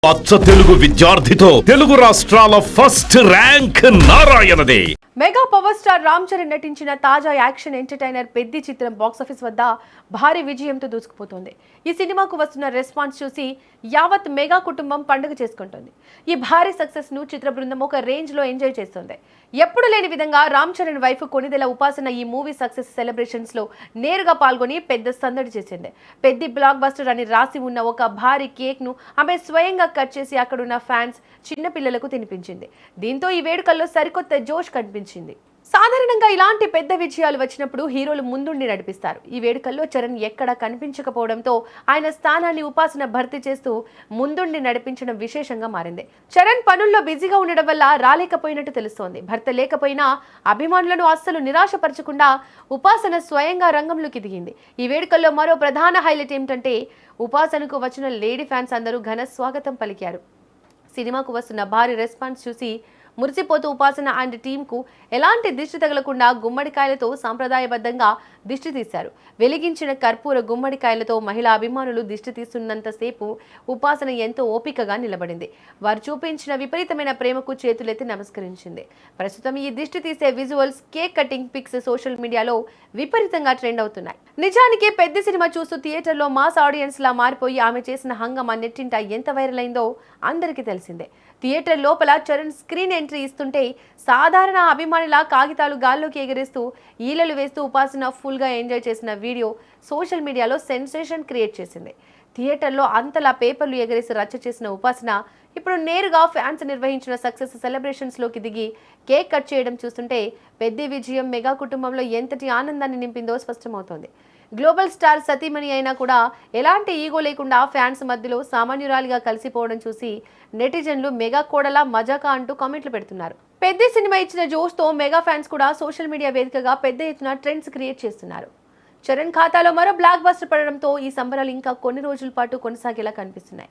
అచ్చ తెలుగు విద్యార్థితో తెలుగు రాష్ట్రాల ఫస్ట్ ర్యాంక్ నారాయణదే. Mega power star Ram Charan నటించిన తాజా యాక్షన్ ఎంటర్టైనర్ పెద్ది చిత్రం బాక్సాఫీస్ వద్ద భారీ విజయంతో దూసుకుపోతోంది. ఈ సినిమాకు వస్తున్న రెస్పాన్స్ చూసి యావత్ మెగా కుటుంబం పండుగ చేసుకుంటోంది. ఈ భారీ సక్సెస్ ను చిత్ర బృందం ఒక రేంజ్ లో ఎంజాయ్ చేస్తోంది. ఎప్పుడు లేని విధంగా రామ్ చరణ్ వైఫ్ కొనిదెల ఉపాసన ఈ మూవీ సక్సెస్ సెలబ్రేషన్స్ లో నేరుగా పాల్గొని పెద్ద సందడి చేసింది. పెద్ది బ్లాక్ బస్టర్ అని రాసి ఉన్న ఒక భారీ కేక్ ను ఆమె స్వయంగా కట్ చేసి అక్కడున్న ఫ్యాన్స్ చిన్న పిల్లలకు తినిపించింది. దీంతో ఈ వేడుకల్లో సరికొత్త జోష్ కనిపించింది. సాధారణంగా ఇలాంటి పెద్ద విజయాలు వచ్చినప్పుడు హీరోలు ముందుండి నడిపిస్తారు. ఈ వేడుకల్లో చరణ్ ఎక్కడా కనిపించకపోవడంతో ఆయన స్థానాన్ని ఉపాసన భర్తీ చేస్తూ ముందుండి నడిపించడం విశేషంగా మారింది. చరణ్ పనుల్లో బిజీగా ఉండడం వల్ల రాలేకపోయినట్టు తెలుస్తోంది. భర్త లేకపోయినా అభిమానులను అస్సలు నిరాశపరచకుండా ఉపాసన స్వయంగా రంగంలోకి దిగింది. ఈ వేడుకల్లో మరో ప్రధాన హైలైట్ ఏమిటంటే ఉపాసనకు వచ్చిన లేడీ ఫ్యాన్స్ అందరూ ఘన స్వాగతం పలికారు. సినిమాకు వస్తున్న భారీ రెస్పాన్స్ చూసి మురిసిపోతూ ఉపాసన అండ్ టీంకు ఎలాంటి దిష్టి తగలకుండా గుమ్మడికాయలతో సాంప్రదాయబద్ధంగా దిష్టి తీశారు. వెలిగించిన కర్పూర గుమ్మడికాయలతో మహిళా అభిమానులు దిష్టి తీస్తున్నంతసేపు ఉపాసన ఎంతో ఓపికగా నిలబడింది. వారు చూపించిన విపరీతమైన ప్రేమకు చేతులెత్తి నమస్కరించింది. ప్రస్తుతం ఈ దిష్టి తీసే visuals, cake cutting pics social మీడియాలో విపరీతంగా ట్రెండ్ అవుతున్నాయి. నిజానికి పెద్ద సినిమా చూస్తూ థియేటర్లో మాస్ ఆడియన్స్ లా మారిపోయి ఆమె చేసిన హంగామా నెట్టింట ఎంత వైరల్ అయిందో అందరికీ తెలిసిందే. థియేటర్ లోపల చరణ్ స్క్రీన్ ఎంట్రీ ఇస్తుంటే సాధారణ అభిమానుల కాగితాలు గాల్లోకి ఎగిరేస్తూ ఈలలు వేస్తూ ఉపాసన ఫుల్గా ఎంజాయ్ చేసిన వీడియో సోషల్ మీడియాలో సెన్సేషన్ క్రియేట్ చేసింది. థియేటర్లో అంతలా పేపర్లు ఎగరేసి రచ్చ చేసిన ఉపాసన ఇప్పుడు నేరుగా ఫ్యాన్స్ నిర్వహించిన సక్సెస్ సెలబ్రేషన్స్లోకి దిగి కేక్ కట్ చేయడం చూస్తుంటే పెద్ద విజయం మెగా కుటుంబంలో ఎంతటి ఆనందాన్ని నింపిందో స్పష్టమవుతోంది. గ్లోబల్ స్టార్ సతీమణి అయినా కూడా ఎలాంటి ఈగో లేకుండా ఫ్యాన్స్ మధ్యలో సామాన్యురాలిగా కలిసిపోవడం చూసి నెటిజన్లు మెగా కోడలా మజాకా అంటూ కామెంట్లు పెడుతున్నారు. పెద్ద సినిమా ఇచ్చిన జోష్తో మెగా ఫ్యాన్స్ కూడా సోషల్ మీడియా వేదికగా పెద్ద ఎత్తున ట్రెండ్స్ క్రియేట్ చేస్తున్నారు. చరణ్ ఖాతాలో మరో బ్లాక్ బస్టర్ పడడంతో ఈ సంబరాలు ఇంకా కొన్ని రోజుల పాటు కొనసాగేలా కనిపిస్తున్నాయి.